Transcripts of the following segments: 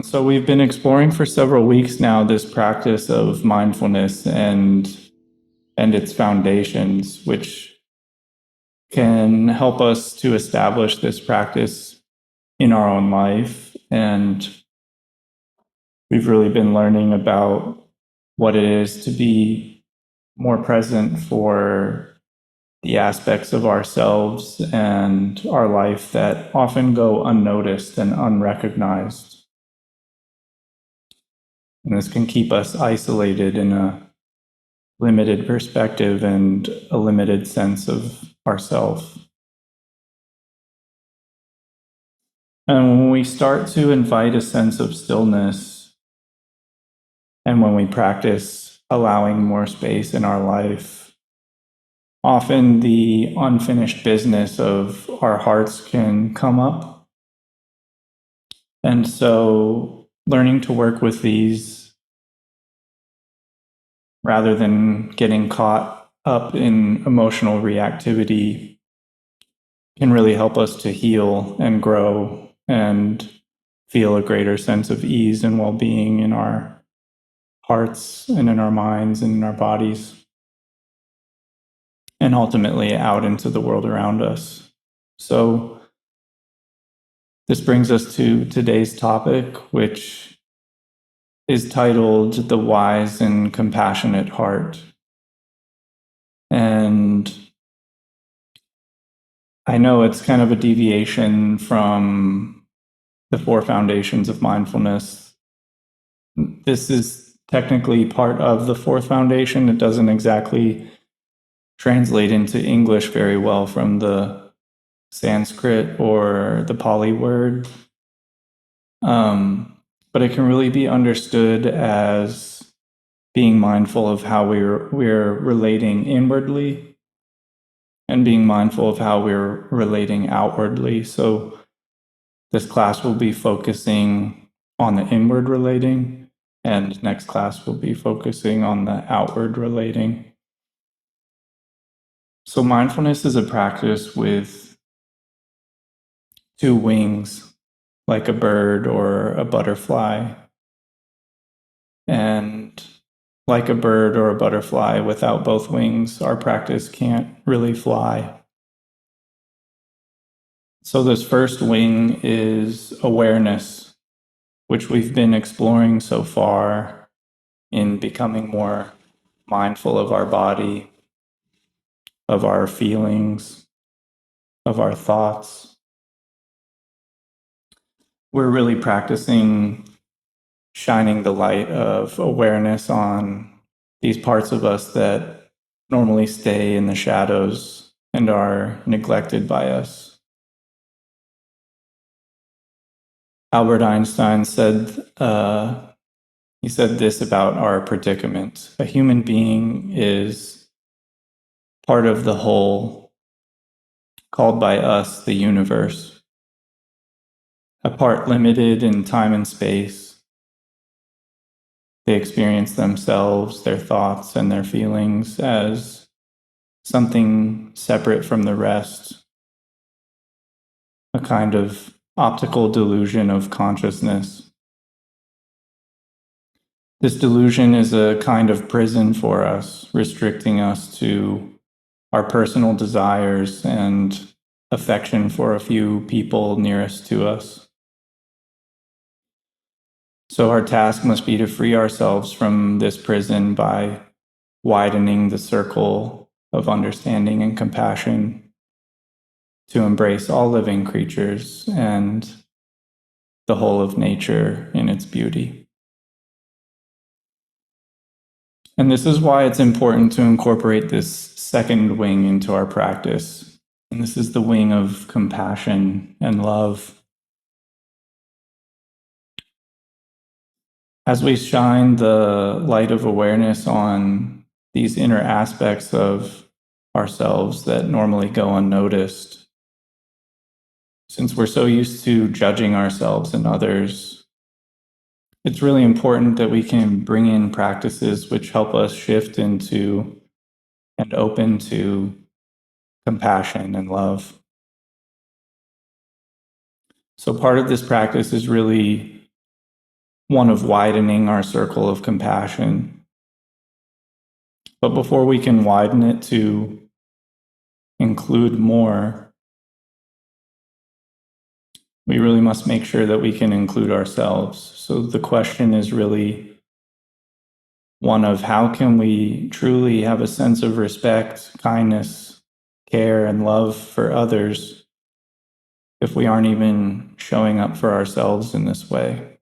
So we've been exploring for several weeks now this practice of mindfulness and its foundations, which can help us to establish this practice in our own life. And we've really been learning about what it is to be more present for the aspects of ourselves and our life that often go unnoticed and unrecognized. And this can keep us isolated in a limited perspective and a limited sense of ourself. And when we start to invite a sense of stillness, and when we practice allowing more space in our life, often the unfinished business of our hearts can come up. And so learning to work with these rather than getting caught up in emotional reactivity can really help us to heal and grow and feel a greater sense of ease and well-being in our hearts and in our minds and in our bodies, and ultimately out into the world around us. So this brings us to today's topic, which is titled The Wise and Compassionate Heart. And I know it's kind of a deviation from the four foundations of mindfulness. This is technically part of the fourth foundation. It doesn't exactly translate into English very well from the Sanskrit or the Pali word. But it can really be understood as being mindful of how we're relating inwardly and being mindful of how we're relating outwardly. So this class will be focusing on the inward relating, and next class will be focusing on the outward relating. So mindfulness is a practice with two wings, like a bird or a butterfly. And like a bird or a butterfly, without both wings, our practice can't really fly. So this first wing is awareness, which we've been exploring so far in becoming more mindful of our body, of our feelings, of our thoughts. We're really practicing shining the light of awareness on these parts of us that normally stay in the shadows and are neglected by us. Albert Einstein said, he said this about our predicament: a human being is part of the whole, called by us the universe, a part limited in time and space. They experience themselves, their thoughts, and their feelings as something separate from the rest, a kind of optical delusion of consciousness. This delusion is a kind of prison for us, restricting us to our personal desires and affection for a few people nearest to us. So our task must be to free ourselves from this prison by widening the circle of understanding and compassion, to embrace all living creatures and the whole of nature in its beauty. And this is why it's important to incorporate this second wing into our practice. And this is the wing of compassion and love. As we shine the light of awareness on these inner aspects of ourselves that normally go unnoticed, since we're so used to judging ourselves and others, it's really important that we can bring in practices which help us shift into and open to compassion and love. So part of this practice is really one of widening our circle of compassion. But before we can widen it to include more, we really must make sure that we can include ourselves. So the question is really one of how can we truly have a sense of respect, kindness, care, and love for others if we aren't even showing up for ourselves in this way?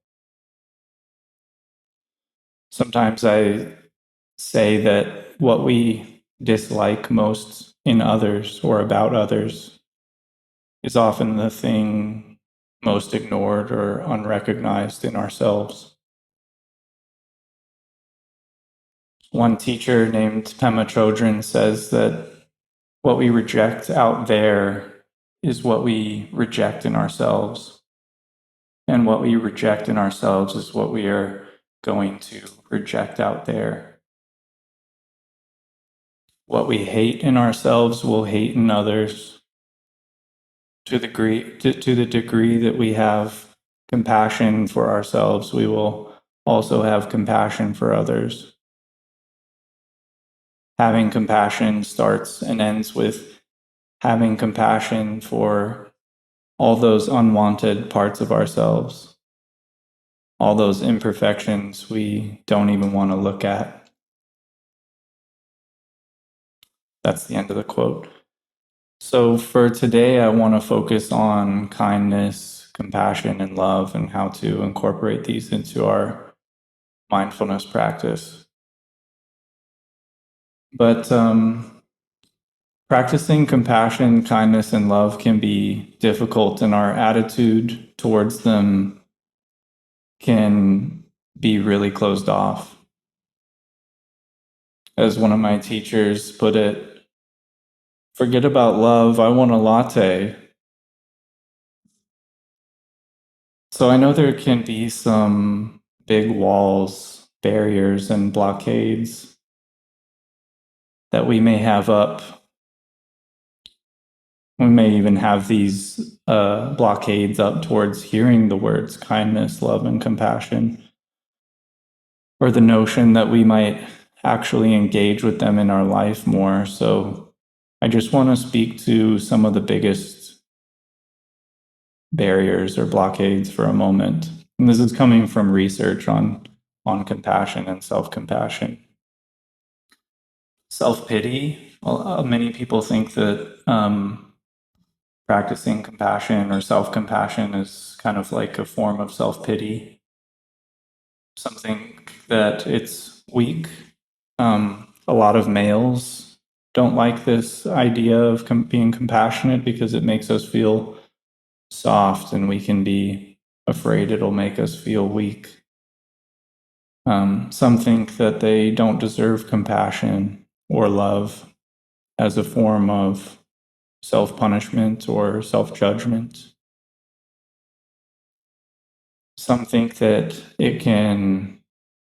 Sometimes I say that what we dislike most in others or about others is often the thing most ignored or unrecognized in ourselves. One teacher named Pema Chodron says that what we reject out there is what we reject in ourselves. And what we reject in ourselves is what we are going to reject out there. What we hate in ourselves will hate in others. To the degree that we have compassion for ourselves, we will also have compassion for others. Having compassion starts and ends with having compassion for all those unwanted parts of ourselves, all those imperfections we don't even want to look at. That's the end of the quote. So for today, I want to focus on kindness, compassion, and love, and how to incorporate these into our mindfulness practice. But practicing compassion, kindness, and love can be difficult, and our attitude towards them can be really closed off. As one of my teachers put it, forget about love, I want a latte. So I know there can be some big walls, barriers, and blockades that we may have up. We may even have these blockades up towards hearing the words kindness, love, and compassion, or the notion that we might actually engage with them in our life more. So I just want to speak to some of the biggest barriers or blockades for a moment. And this is coming from research on compassion and self-compassion. Self-pity, well, many people think that practicing compassion or self-compassion is kind of like a form of self-pity. Something that it's weak. A lot of males don't like this idea of being compassionate because it makes us feel soft and we can be afraid it'll make us feel weak. Some think that they don't deserve compassion or love as a form of self-punishment or self-judgment. Some think that it can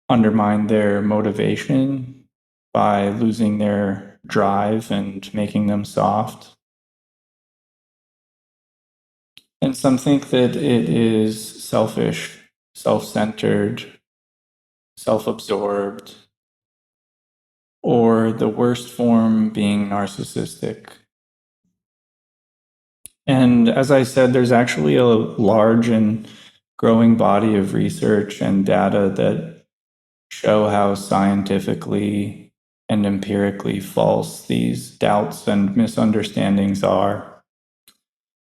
undermine their motivation by losing their drive and making them soft. And some think that it is selfish, self-centered, self-absorbed, or the worst form being narcissistic. And as I said, there's actually a large and growing body of research and data that show how scientifically and empirically false these doubts and misunderstandings are.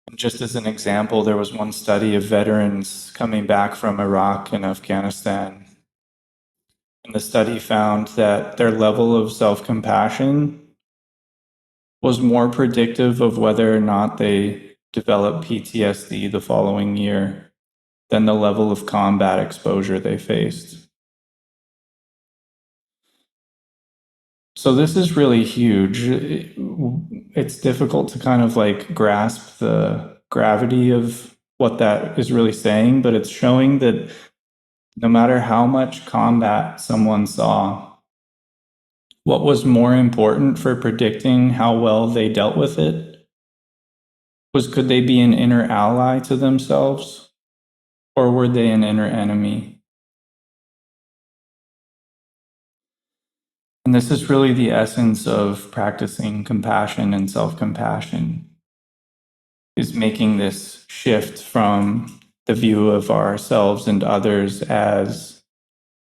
And just as an example, there was one study of veterans coming back from Iraq and Afghanistan. And the study found that their level of self-compassion was more predictive of whether or not they developed PTSD the following year than the level of combat exposure they faced. So this is really huge. It's difficult to kind of like grasp the gravity of what that is really saying, but it's showing that no matter how much combat someone saw, what was more important for predicting how well they dealt with it was, could they be an inner ally to themselves, or were they an inner enemy? And this is really the essence of practicing compassion and self-compassion, is making this shift from the view of ourselves and others as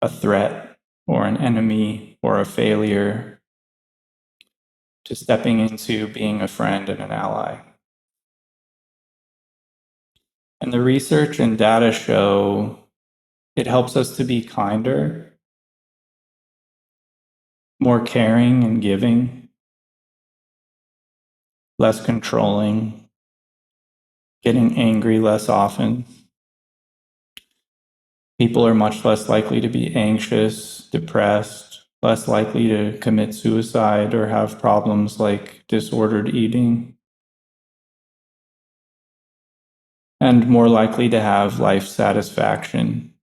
a threat or an enemy or a failure to stepping into being a friend and an ally. And the research and data show it helps us to be kinder, more caring and giving, less controlling, getting angry less often. People are much less likely to be anxious, depressed, less likely to commit suicide or have problems like disordered eating, and more likely to have life satisfaction,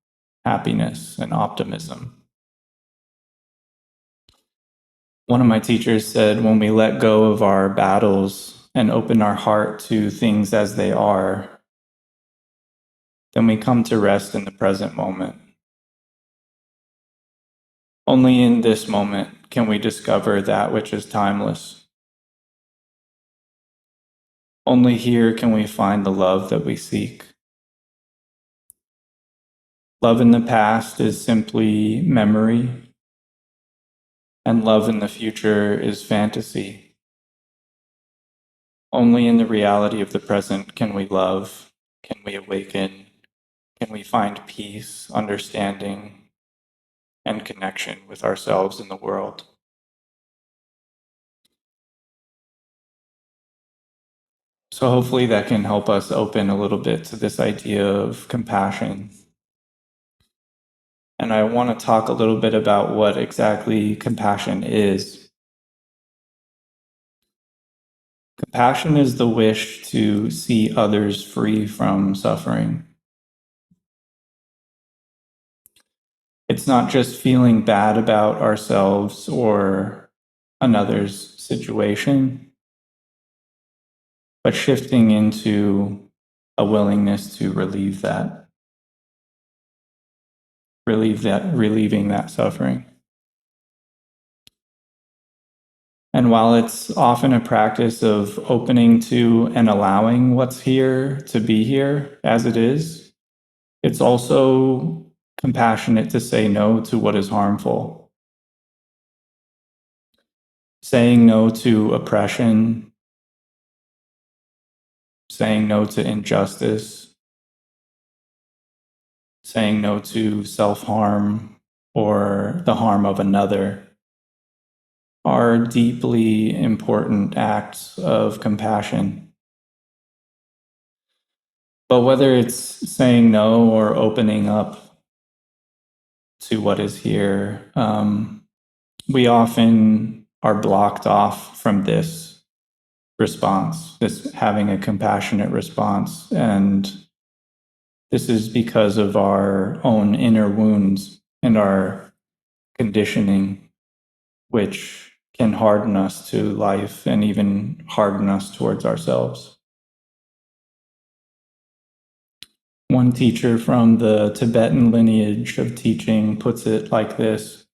happiness, and optimism. One of my teachers said, when we let go of our battles and open our heart to things as they are, then we come to rest in the present moment. Only in this moment can we discover that which is timeless. Only here can we find the love that we seek. Love in the past is simply memory, and love in the future is fantasy. Only in the reality of the present can we love, can we awaken, can we find peace, understanding, and connection with ourselves and the world. So hopefully that can help us open a little bit to this idea of compassion. And I want to talk a little bit about what exactly compassion is. Compassion is the wish to see others free from suffering. It's not just feeling bad about ourselves or another's situation, but shifting into a willingness to relieving that suffering. And while it's often a practice of opening to and allowing what's here to be here as it is, it's also compassionate to say no to what is harmful. Saying no to oppression, saying no to injustice, saying no to self-harm or the harm of another are deeply important acts of compassion. But whether it's saying no or opening up to what is here, we often are blocked off from this response, this having a compassionate response. And this is because of our own inner wounds and our conditioning, which can harden us to life and even harden us towards ourselves. One teacher from the Tibetan lineage of teaching puts it like this.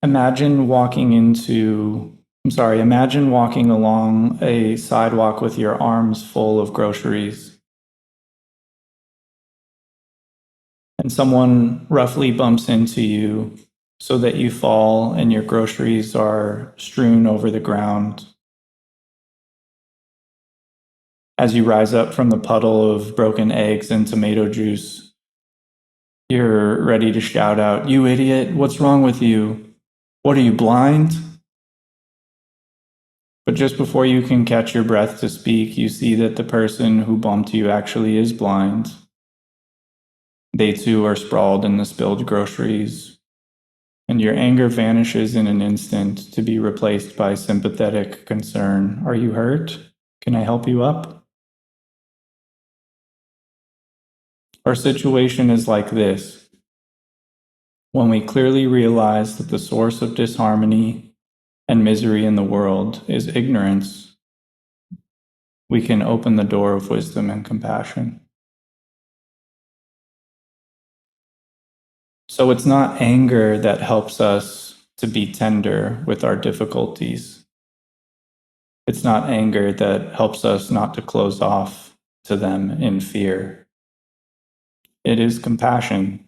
Imagine walking along a sidewalk with your arms full of groceries, and someone roughly bumps into you so that you fall and your groceries are strewn over the ground. As you rise up from the puddle of broken eggs and tomato juice, you're ready to shout out, "You idiot, what's wrong with you? What are you, blind?" But just before you can catch your breath to speak, you see that the person who bumped you actually is blind. They too are sprawled in the spilled groceries, and your anger vanishes in an instant to be replaced by sympathetic concern. Are you hurt? Can I help you up? Our situation is like this. When we clearly realize that the source of disharmony and misery in the world is ignorance, we can open the door of wisdom and compassion. So it's not anger that helps us to be tender with our difficulties. It's not anger that helps us not to close off to them in fear. It is compassion.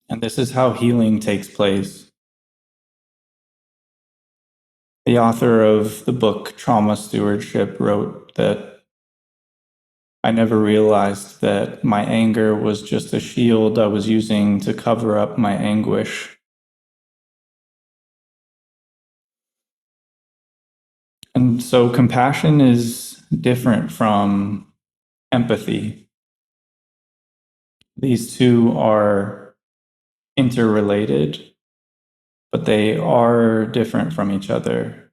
And this is how healing takes place. The author of the book Trauma Stewardship wrote that I never realized that my anger was just a shield I was using to cover up my anguish. And so compassion is different from empathy. These two are interrelated, but they are different from each other.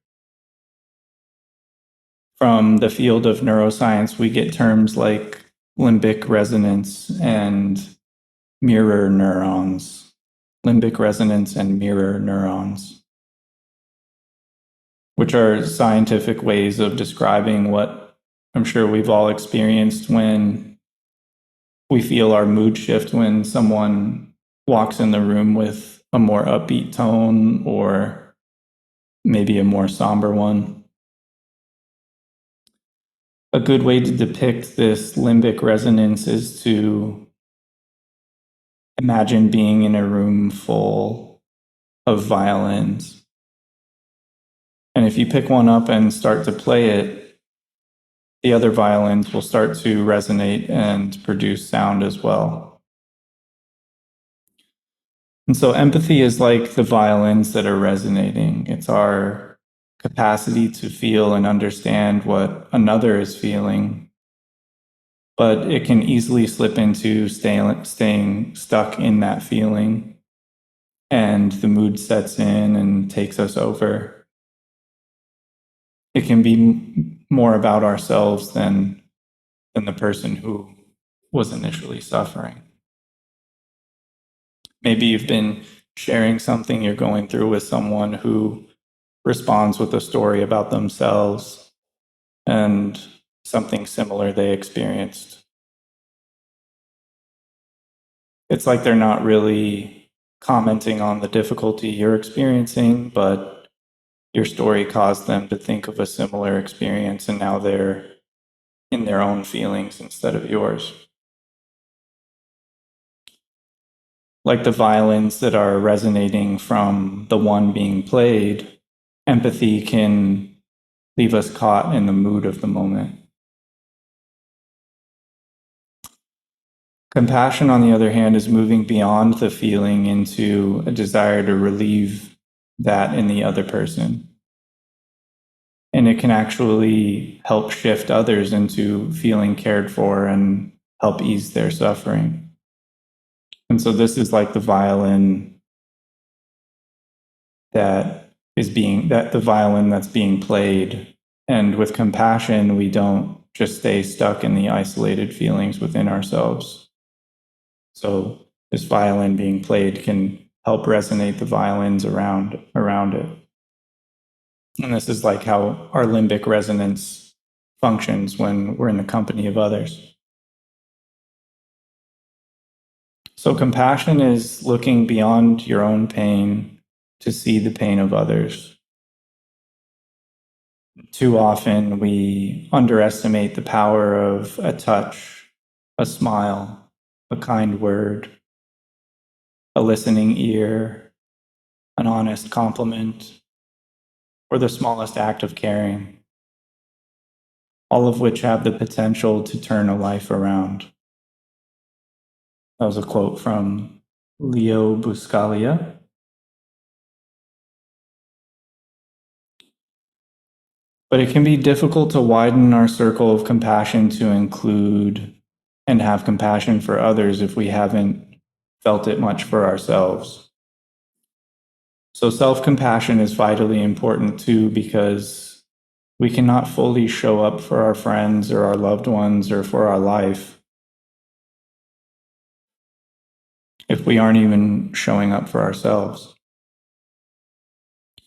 From the field of neuroscience, we get terms like limbic resonance and mirror neurons. Limbic resonance and mirror neurons, which are scientific ways of describing what I'm sure we've all experienced when we feel our mood shift when someone walks in the room with a more upbeat tone or maybe a more somber one. A good way to depict this limbic resonance is to imagine being in a room full of violins. And if you pick one up and start to play it, the other violins will start to resonate and produce sound as well. And so empathy is like the violins that are resonating. It's our capacity to feel and understand what another is feeling, but it can easily slip into staying stuck in that feeling, and the mood sets in and takes us over. It can be more about ourselves than the person who was initially suffering. Maybe you've been sharing something you're going through with someone who responds with a story about themselves and something similar they experienced. It's like they're not really commenting on the difficulty you're experiencing, but your story caused them to think of a similar experience, and now they're in their own feelings instead of yours. Like the violins that are resonating from the one being played, empathy can leave us caught in the mood of the moment. Compassion, on the other hand, is moving beyond the feeling into a desire to relieve that in the other person. And it can actually help shift others into feeling cared for and help ease their suffering. And so this is like the violin that the violin that's being played. And with compassion, we don't just stay stuck in the isolated feelings within ourselves. So this violin being played can help resonate the violins around it. And this is like how our limbic resonance functions when we're in the company of others. So compassion is looking beyond your own pain to see the pain of others. Too often we underestimate the power of a touch, a smile, a kind word, a listening ear, an honest compliment, or the smallest act of caring, all of which have the potential to turn a life around. That was a quote from Leo Buscaglia. But it can be difficult to widen our circle of compassion to include and have compassion for others if we haven't felt it much for ourselves. So self-compassion is vitally important too, because we cannot fully show up for our friends or our loved ones or for our life if we aren't even showing up for ourselves.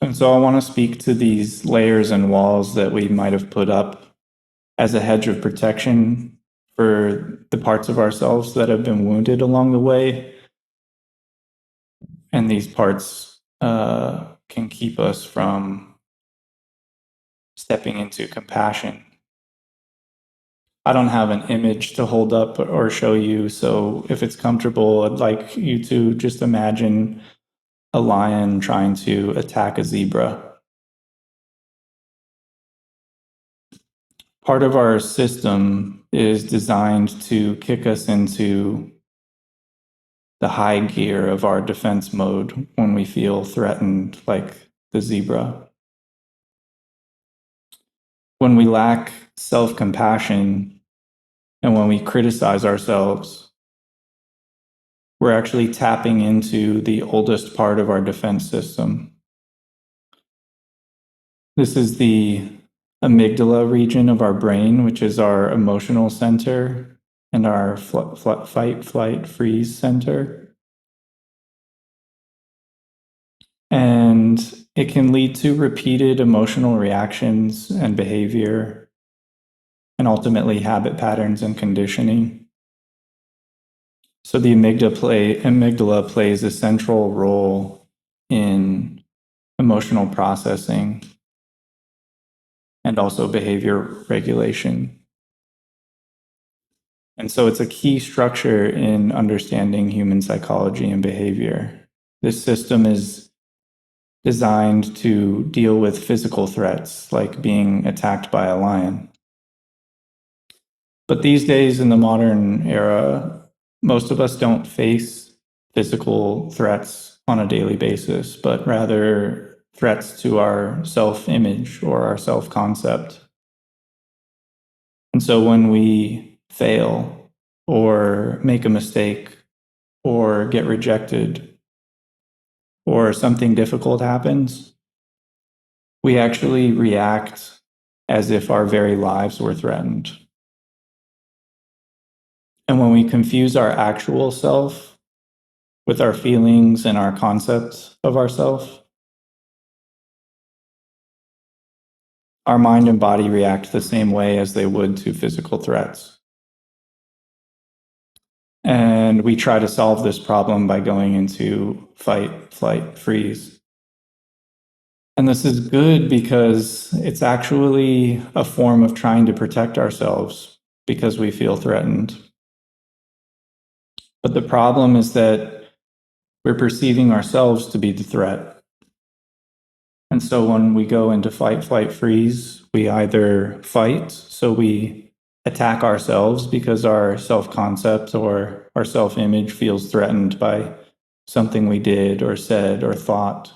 And so I want to speak to these layers and walls that we might have put up as a hedge of protection for the parts of ourselves that have been wounded along the way. And these parts can keep us from stepping into compassion. I don't have an image to hold up or show you, so if it's comfortable, I'd like you to just imagine a lion trying to attack a zebra. Part of our system is designed to kick us into the high gear of our defense mode when we feel threatened, like the zebra. When we lack self compassion and when we criticize ourselves, we're actually tapping into the oldest part of our defense system. This is the amygdala region of our brain, which is our emotional center, and our fight, flight, freeze center. And it can lead to repeated emotional reactions and behavior, and ultimately habit patterns and conditioning. So the amygdala plays a central role in emotional processing and also behavior regulation. And so it's a key structure in understanding human psychology and behavior. This system is designed to deal with physical threats, like being attacked by a lion. But these days in the modern era, most of us don't face physical threats on a daily basis, but rather threats to our self-image or our self-concept. And so when we fail or make a mistake or get rejected or something difficult happens, we actually react as if our very lives were threatened. And when we confuse our actual self with our feelings and our concepts of ourself, our mind and body react the same way as they would to physical threats. And we try to solve this problem by going into fight, flight, freeze. And this is good because it's actually a form of trying to protect ourselves because we feel threatened. But the problem is that we're perceiving ourselves to be the threat. And so when we go into fight, flight, freeze, we either fight, so we attack ourselves because our self-concept or our self-image feels threatened by something we did or said or thought.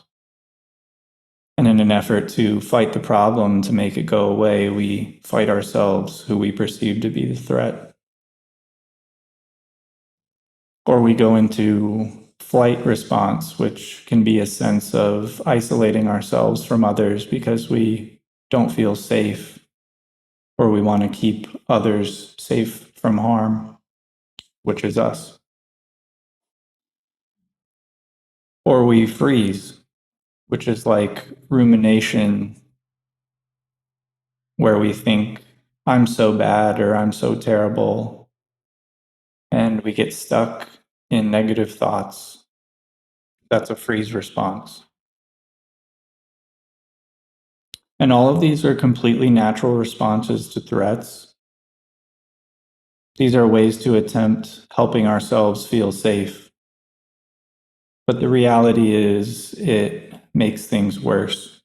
And in an effort to fight the problem, to make it go away, we fight ourselves, who we perceive to be the threat. Or we go into flight response, which can be a sense of isolating ourselves from others because we don't feel safe, or we want to keep others safe from harm, which is us. Or we freeze, which is like rumination, where we think, I'm so bad or I'm so terrible, and we get stuck in negative thoughts. That's a freeze response. And all of these are completely natural responses to threats. These are ways to attempt helping ourselves feel safe. But the reality is, it makes things worse.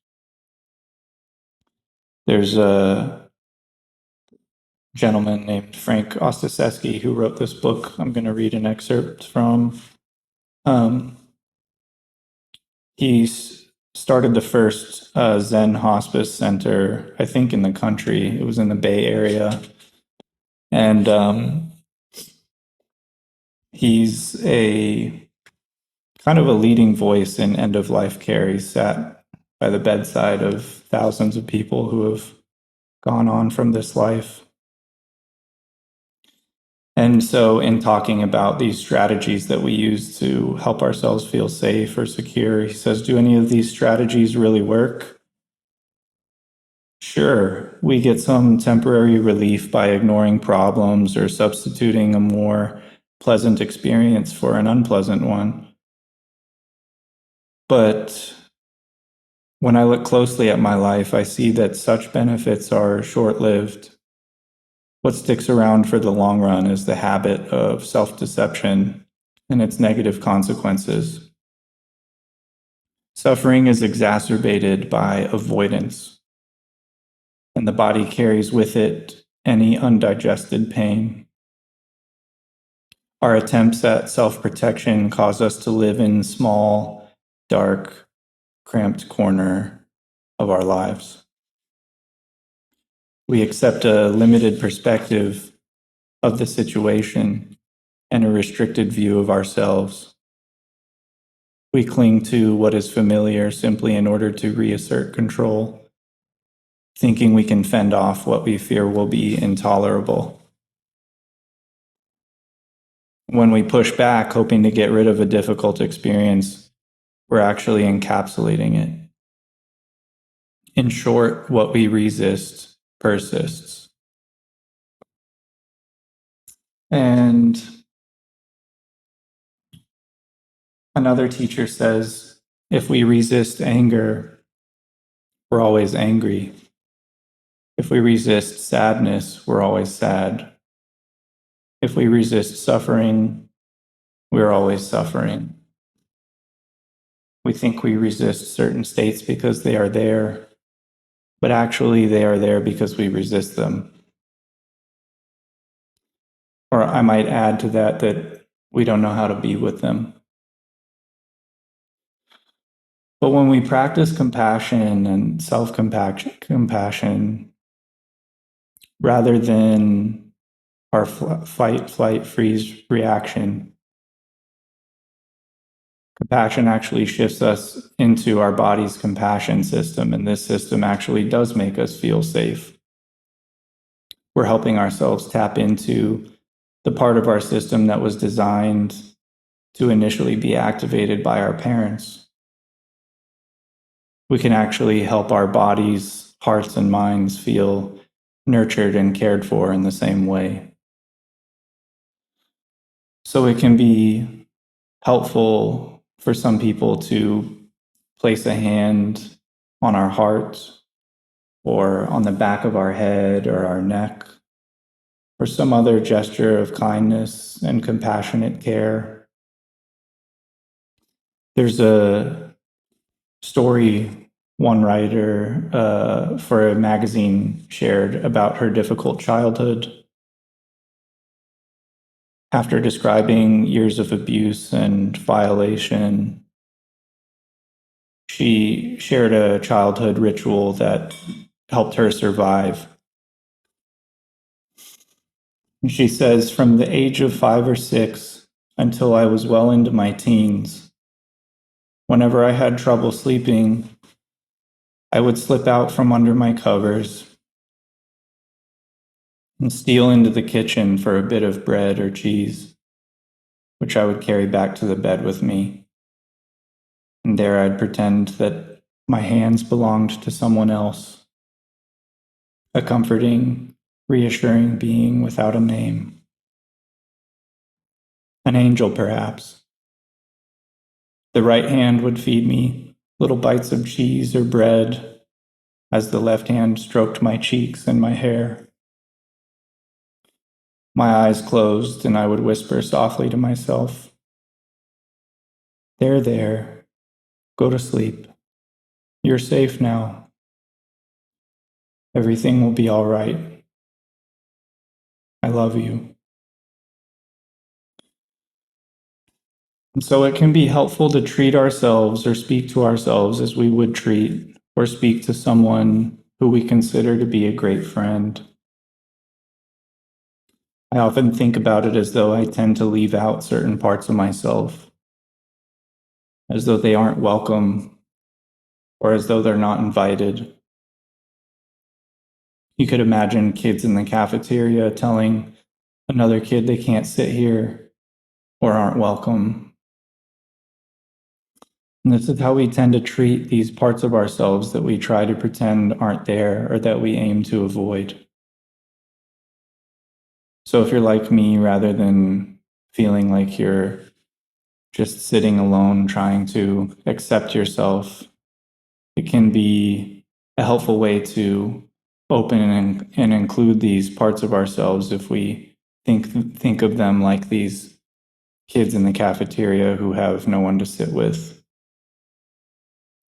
There's a gentleman named Frank Ostaseski who wrote this book I'm going to read an excerpt from. He started the first Zen hospice center, I think, in the country. It was in the Bay Area. And he's a kind of a leading voice in end-of-life care. He sat by the bedside of thousands of people who have gone on from this life. And so in talking about these strategies that we use to help ourselves feel safe or secure, he says, do any of these strategies really work? Sure, we get some temporary relief by ignoring problems or substituting a more pleasant experience for an unpleasant one. But when I look closely at my life, I see that such benefits are short-lived. What sticks around for the long run is the habit of self-deception and its negative consequences. Suffering is exacerbated by avoidance, and the body carries with it any undigested pain. Our attempts at self-protection cause us to live in small, dark, cramped corner of our lives. We accept a limited perspective of the situation and a restricted view of ourselves. We cling to what is familiar simply in order to reassert control, thinking we can fend off what we fear will be intolerable. When we push back, hoping to get rid of a difficult experience, we're actually encapsulating it. In short, what we resist persists. And another teacher says, if we resist anger, we're always angry. If we resist sadness, we're always sad. If we resist suffering, we're always suffering. We think we resist certain states because they are there, but actually they are there because we resist them. Or I might add to that that we don't know how to be with them. But when we practice compassion and self-compassion, rather than our fight, flight, freeze reaction, compassion actually shifts us into our body's compassion system, and this system actually does make us feel safe. We're helping ourselves tap into the part of our system that was designed to initially be activated by our parents. We can actually help our bodies, hearts, and minds feel nurtured and cared for in the same way. So it can be helpful for some people to place a hand on our heart or on the back of our head or our neck, or some other gesture of kindness and compassionate care. There's a story one writer for a magazine shared about her difficult childhood. After describing years of abuse and violation, she shared a childhood ritual that helped her survive. She says, from the age of 5 or 6 until I was well into my teens, whenever I had trouble sleeping, I would slip out from under my covers and steal into the kitchen for a bit of bread or cheese, which I would carry back to the bed with me. And there I'd pretend that my hands belonged to someone else, a comforting, reassuring being without a name. An angel, perhaps. The right hand would feed me little bites of cheese or bread as the left hand stroked my cheeks and my hair. My eyes closed and I would whisper softly to myself, there, go to sleep. You're safe now. Everything will be all right. I love you. And so it can be helpful to treat ourselves or speak to ourselves as we would treat or speak to someone who we consider to be a great friend. I often think about it as though I tend to leave out certain parts of myself, as though they aren't welcome or as though they're not invited. You could imagine kids in the cafeteria telling another kid they can't sit here or aren't welcome. And this is how we tend to treat these parts of ourselves that we try to pretend aren't there or that we aim to avoid. So if you're like me, rather than feeling like you're just sitting alone, trying to accept yourself. It can be a helpful way to open and include these parts of ourselves if we think of them like these kids in the cafeteria who have no one to sit with,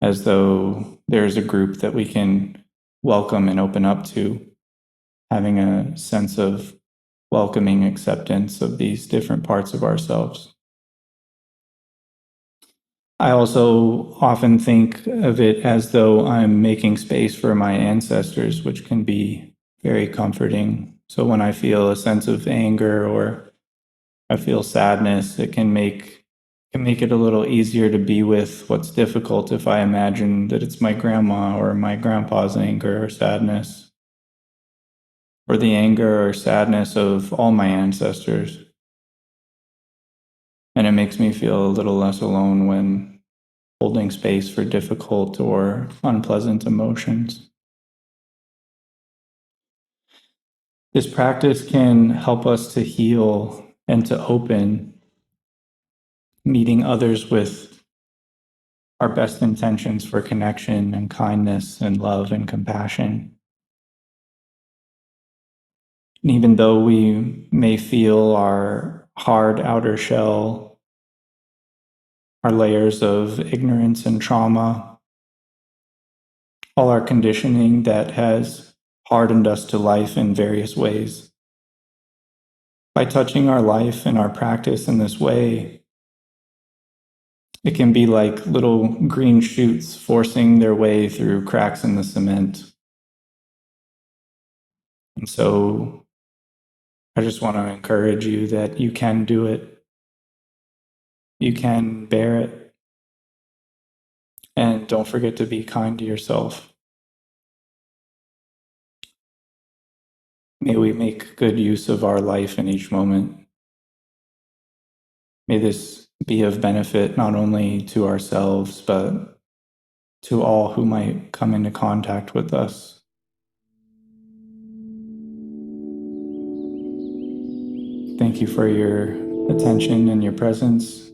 as though there's a group that we can welcome and open up to, having a sense of welcoming acceptance of these different parts of ourselves. I also often think of it as though I'm making space for my ancestors, which can be very comforting. So when I feel a sense of anger or I feel sadness, it can make it a little easier to be with what's difficult if I imagine that it's my grandma or my grandpa's anger or sadness, or the anger or sadness of all my ancestors. And it makes me feel a little less alone when holding space for difficult or unpleasant emotions. This practice can help us to heal and to open, meeting others with our best intentions for connection and kindness and love and compassion. And even though we may feel our hard outer shell, our layers of ignorance and trauma, all our conditioning that has hardened us to life in various ways, by touching our life and our practice in this way, it can be like little green shoots forcing their way through cracks in the cement. And so I just want to encourage you that you can do it. You can bear it. And don't forget to be kind to yourself. May we make good use of our life in each moment. May this be of benefit not only to ourselves, but to all who might come into contact with us. Thank you for your attention and your presence.